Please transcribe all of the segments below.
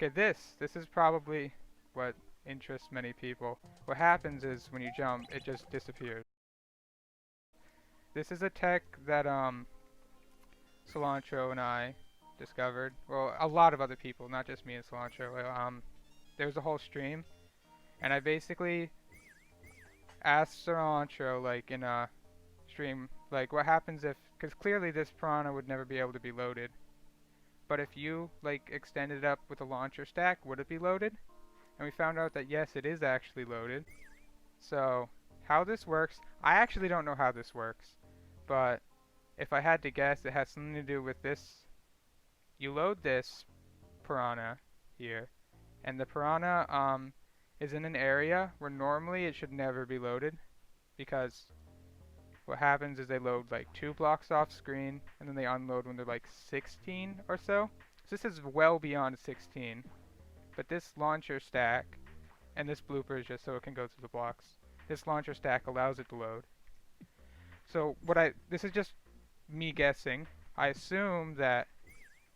Okay, this is probably what interests many people. What happens is when you jump, it just disappears. This is a tech that Cilantro and I discovered. Well, a lot of other people, not just me and Cilantro. There was a whole stream, and I basically asked Cilantro, like in a stream, like what happens if, because clearly this piranha would never be able to be loaded. But if you like extended it up with a launcher stack, would it be loaded? And we found out that yes, it is actually loaded. So how this works, I actually don't know how this works, but if I had to guess, it has something to do with this. You load this piranha here, and the piranha is in an area where normally it should never be loaded, because what happens is they load like 2 blocks off screen, and then they unload when they're like 16 or so. So this is well beyond 16. But this launcher stack, and this blooper is just so it can go through the blocks. This launcher stack allows it to load. So this is just me guessing. I assume that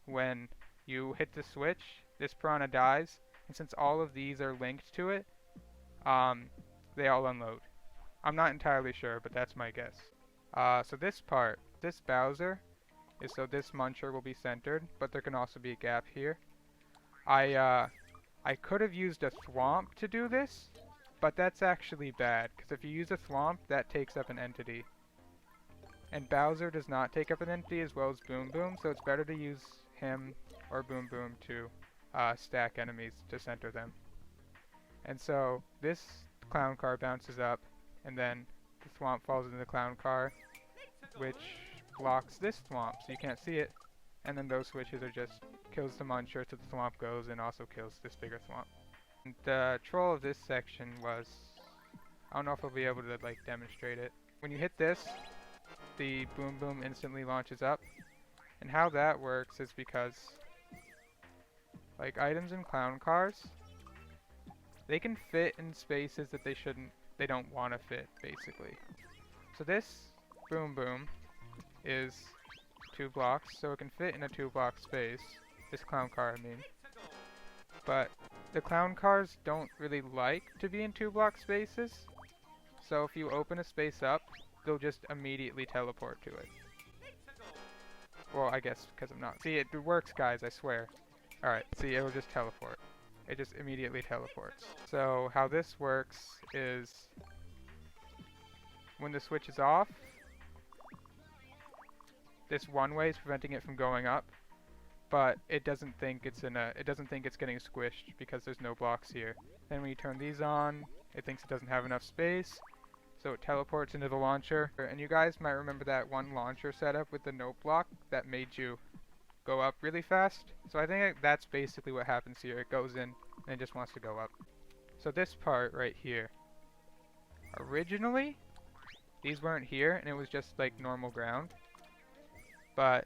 when you hit the switch, this piranha dies, and since all of these are linked to it, they all unload. I'm not entirely sure, but that's my guess. So this part, this Bowser, is so this muncher will be centered, but there can also be a gap here. I could have used a thwomp to do this, but that's actually bad, because if you use a thwomp, that takes up an entity. And Bowser does not take up an entity as well as Boom Boom, so it's better to use him or Boom Boom to stack enemies to center them. And so this clown car bounces up, and then the thwomp falls into the clown car, which blocks this thwomp, so you can't see it. And then those switches are just kills the muncher so the thwomp goes and also kills this bigger thwomp. And the troll of this section was, I don't know if I'll be able to like demonstrate it. When you hit this, the Boom Boom instantly launches up. And how that works is because like items in clown cars, they can fit in spaces that they don't want to fit, basically. So this Boom Boom is 2 blocks, so it can fit in a 2 block space. This clown car, I mean. But the clown cars don't really like to be in 2 block spaces, so if you open a space up, they'll just immediately teleport to it. Well, I guess because I'm not. See, it works, guys, I swear. Alright, see, it'll just teleport. It just immediately teleports. So how this works is when the switch is off, this one way is preventing it from going up, but it doesn't think it's getting squished because there's no blocks here. Then when you turn these on, it thinks it doesn't have enough space, so it teleports into the launcher. And you guys might remember that one launcher setup with the note block that made you go up really fast. So I think that's basically what happens here. It goes in and it just wants to go up. So this part right here, originally these weren't here and it was just like normal ground, but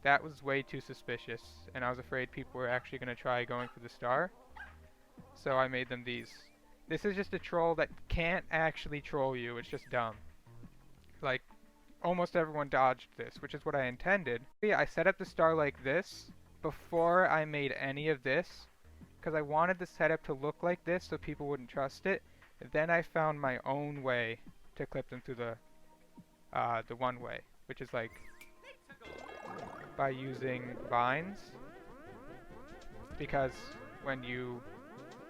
that was way too suspicious and I was afraid people were actually going to try going for the star, so I made them these. This is just a troll that can't actually troll you, it's just dumb. Like, almost everyone dodged this, which is what I intended. Yeah, I set up the star like this before I made any of this, because I wanted the setup to look like this so people wouldn't trust it. Then I found my own way to clip them through the one way, which is like by using vines, because when you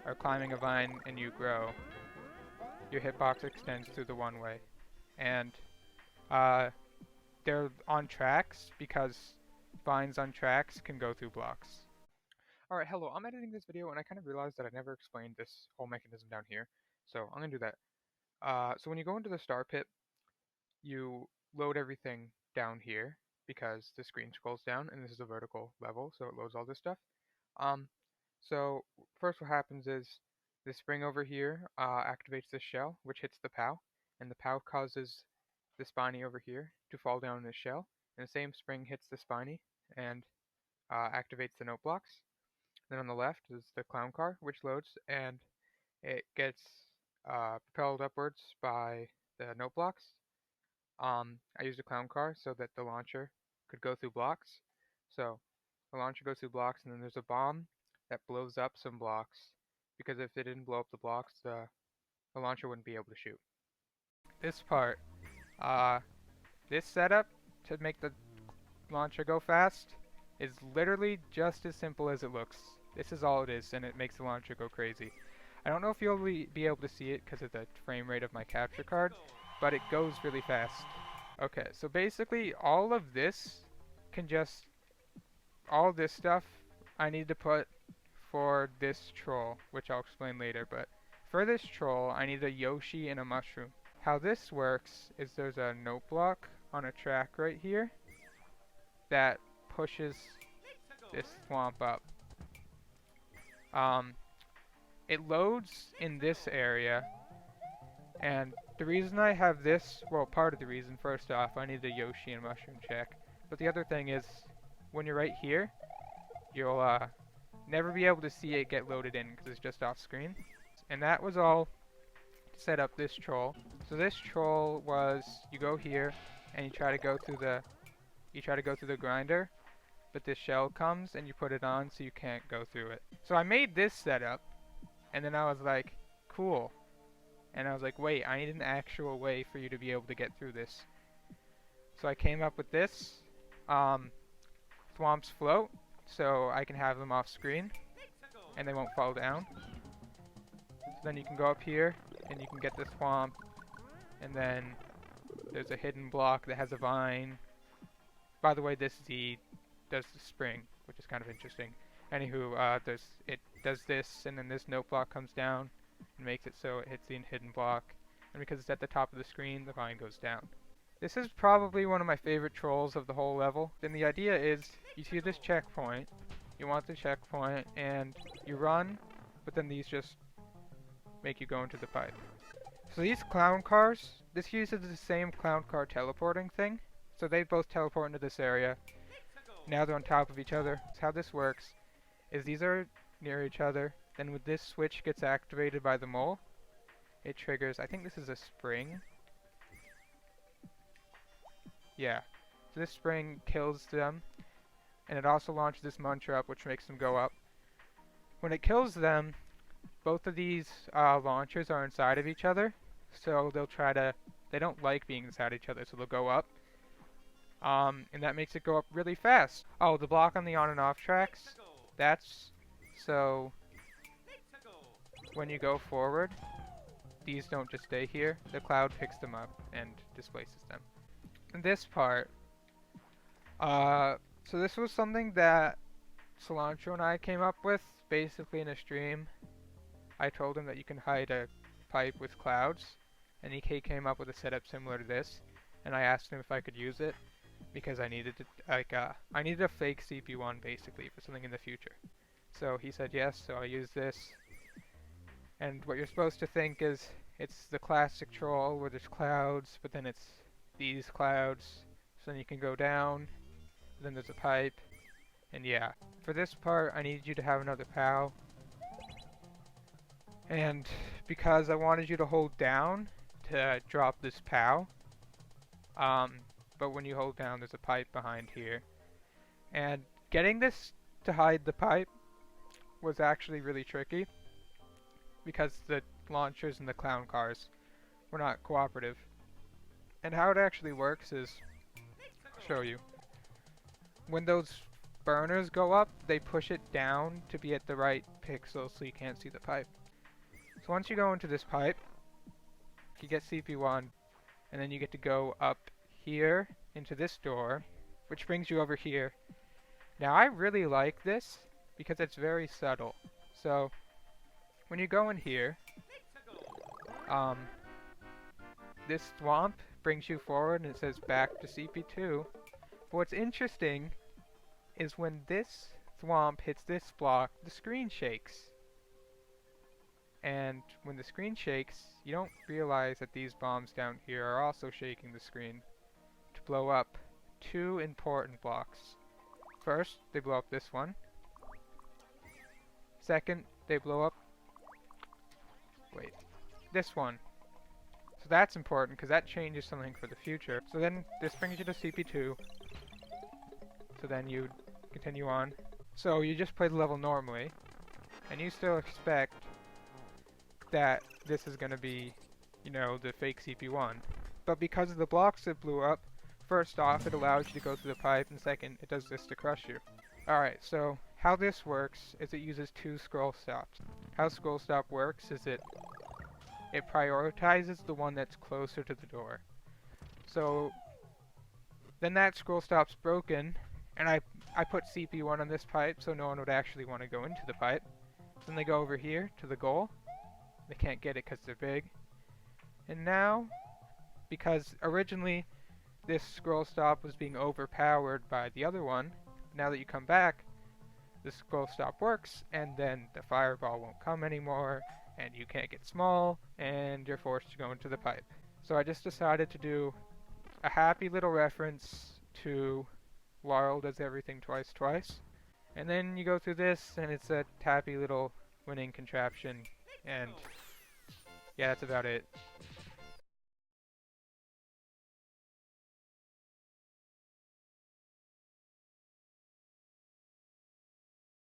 are climbing a vine and you grow, your hitbox extends through the one way. And they're on tracks because vines on tracks can go through blocks. Alright, hello, I'm editing this video and I kind of realized that I never explained this whole mechanism down here, so I'm going to do that. So when you go into the star pit, you load everything down here because the screen scrolls down and this is a vertical level, so it loads all this stuff. So first what happens is this spring over here activates this shell, which hits the POW, and the POW causes the spiny over here to fall down in the shell, and the same spring hits the spiny and activates the note blocks. Then on the left is the clown car, which loads, and it gets propelled upwards by the note blocks. I used a clown car so that the launcher could go through blocks. So the launcher goes through blocks, and then there's a bomb that blows up some blocks, because if it didn't blow up the blocks, the launcher wouldn't be able to shoot. This part, uh, this setup to make the launcher go fast is literally just as simple as it looks. This is all it is, and it makes the launcher go crazy. I don't know if you'll be able to see it because of the frame rate of my capture card, but it goes really fast. Okay, so basically all of this can just, all this stuff I need to put for this troll, which I'll explain later, but for this troll I need a Yoshi and a mushroom. How this works is there's a note block on a track right here that pushes this swamp up. It loads in this area, and the reason I have this, well, part of the reason, first off, I need the Yoshi and mushroom check, but the other thing is, when you're right here, you'll never be able to see it get loaded in because it's just off screen. And that was all to set up this troll. So this troll was, you go here and you try to go through the grinder, but this shell comes and you put it on so you can't go through it. So I made this setup, and then I was like, cool. And I was like, wait, I need an actual way for you to be able to get through this. So I came up with this. Swamps float, so I can have them off screen, and they won't fall down. So then you can go up here, and you can get the swamp, and then there's a hidden block that has a vine. By the way, this Z does the spring, which is kind of interesting. Anywho, it does this, and then this note block comes down and makes it so it hits the hidden block. And because it's at the top of the screen, the vine goes down. This is probably one of my favorite trolls of the whole level. Then the idea is, you see this checkpoint, you want the checkpoint, and you run, but then these just make you go into the pipe. So these clown cars, this uses the same clown car teleporting thing. So they both teleport into this area. Now they're on top of each other. So how this works is these are near each other. Then when this switch gets activated by the mole, it triggers, I think this is a spring. Yeah. So this spring kills them, and it also launches this muncher up, which makes them go up. When it kills them, both of these launchers are inside of each other, so they don't like being inside each other, so they'll go up. And that makes it go up really fast. Oh, the block on the on and off tracks, that's so when you go forward, these don't just stay here, the cloud picks them up and displaces them. And this part, so this was something that Cilantro and I came up with, basically in a stream. I told him that you can hide a pipe with clouds, and he came up with a setup similar to this, and I asked him if I could use it, because I needed to, I needed a fake CP1 basically for something in the future. So he said yes, so I used this. And what you're supposed to think is, it's the classic troll where there's clouds, but then it's these clouds, so then you can go down, then there's a pipe, and yeah. For this part, I needed you to have another POW, and because I wanted you to hold down to drop this POW, but when you hold down, there's a pipe behind here, and getting this to hide the pipe was actually really tricky, because the launchers and the clown cars were not cooperative. And how it actually works is, I'll show you. When those burners go up, they push it down to be at the right pixel so you can't see the pipe. So once you go into this pipe, you get CP1, and then you get to go up here into this door, which brings you over here. Now I really like this because it's very subtle. So when you go in here, this swamp brings you forward and it says back to CP2. But what's interesting is when this swamp hits this block, the screen shakes. And when the screen shakes, you don't realize that these bombs down here are also shaking the screen to blow up two important blocks. First, they blow up this one. Second, they blow up, this one. So that's important because that changes something for the future. So then this brings you to CP2. So then you continue on. So you just play the level normally. and you still expect that this is going to be, you know, the fake CP1. But because of the blocks that blew up, first off, it allows you to go through the pipe, and second, it does this to crush you. Alright, so how this works is it uses 2 scroll stops. How scroll stop works is it prioritizes the one that's closer to the door. So then that scroll stop's broken, and I put CP1 on this pipe so no one would actually want to go into the pipe. Then they go over here to the goal. They can't get it because they're big. And now, because originally this scroll stop was being overpowered by the other one, now that you come back, the scroll stop works, and then the fireball won't come anymore, and you can't get small, and you're forced to go into the pipe. So I just decided to do a happy little reference to Laurel does everything twice twice. And then you go through this, and it's a happy little winning contraption, and yeah, that's about it.